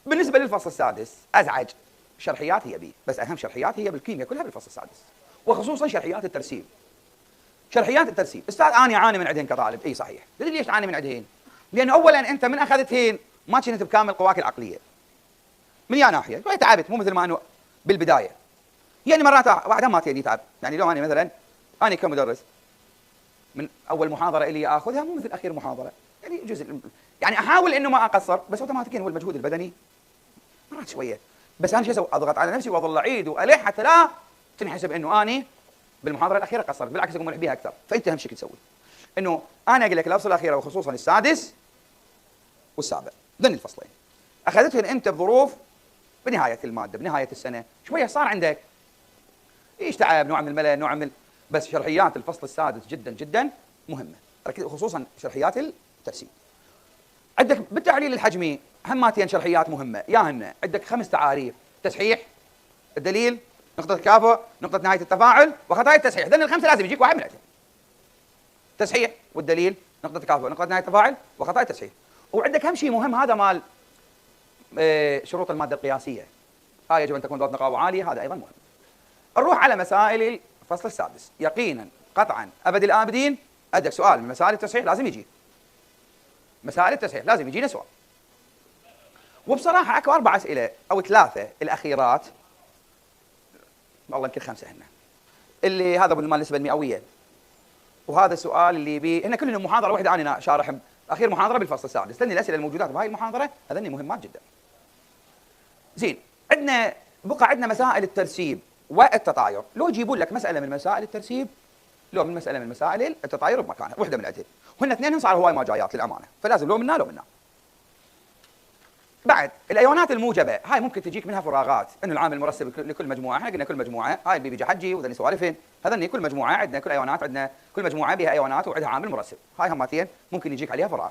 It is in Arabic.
بالنسبه للفصل السادس ازعج شرحيات هي بي، بس اهم شرحيات هي بالكيمياء كلها بالفصل السادس، وخصوصا شرحيات الترسيب. شرحيات الترسيب استاذ انا اعاني من عندهن كطالب، اي صحيح. تدري ليش تعاني من عندهن؟ لان اولا انت من اخذتهن ما كنت بكامل قواك العقليه. من يا ناحيه شوي تعبت، مو مثل ما انه بالبدايه. يعني مرات واحد ما تجي يتعب، يعني لو انا مثلا انا كمدرس من اول محاضره الي اخذها مو مثل اخير محاضره، يعني جزء يعني احاول انه ما اقصر، بس اوتوماتيكيا هو المجهود البدني مرات شويه. بس انا شو اسوي؟ اضغط على نفسي واظل اعيد والح حتى لا تنحسب انه اني بالمحاضره الاخيره قصرت، بالعكس اقوم بيها اكثر. فانت اهم شيء تسوي انه انا اقول لك الافصل الاخيره وخصوصا السادس والسابع، ذن الفصلين اخذتهن انت بظروف بنهايه الماده بنهايه السنه، شويه صار عندك ايش تعب، نوع من الملل، نوع من بس شرحيات الفصل السادس جدا جدا مهمه، خصوصا شرحيات الترسيب. عندك بالتحليل الحجمي هماتين شرحيات مهمه، ياهن عندك 5 تعاريف: تصحيح، الدليل، نقطه التكافؤ، نقطه نهايه التفاعل، وخطايا التصحيح. ذن الخمسه لازم يجيك واحد من عندهم: تصحيح والدليل، نقطه التكافؤ، نقطه نهايه التفاعل، وخطايا التصحيح. وعندك هم شيء مهم هذا مال شروط الماده القياسيه، هاي يجب ان تكون ذات نقاوه عاليه، هذا ايضا مهم. نروح على مسائل الفصل السادس. يقينا قطعا ابد الابدين عندك سؤال من مسائل التصحيح لازم يجي، مسائل التصحيح لازم يجينا سؤال. وبصراحه اكو 4 اسئله او 3 الاخيرات، والله يمكن 5 هن اللي هذا مال النسبه المئويه، وهذا السؤال اللي بيه هن كلهم محاضره واحده انا شارح اخير محاضره بالفصل السادس، لان الاسئله الموجودات بهاي المحاضره هذني مهمات جدا. زين، عندنا مسائل الترسيب والتطاير، لو يجيبون لك مساله من مسائل الترسيب لو من مساله من مسائل التطاير بمكانها، وحده من عندهن، وهن اثنينهم صاروا هواي ما جايات للامانه، فلازم لو منا لو منا. بعد الايونات الموجبه هاي ممكن تجيك منها فراغات، انه العامل المرسب لكل مجموعه، احنا قلنا كل مجموعه هاي بيجي حجي وذني سوالفين، هذني كل مجموعه عندنا كل ايونات، عندنا كل مجموعه بها ايونات وعندها عامل مرسب، هاي هماتين ممكن يجيك عليها فراغ.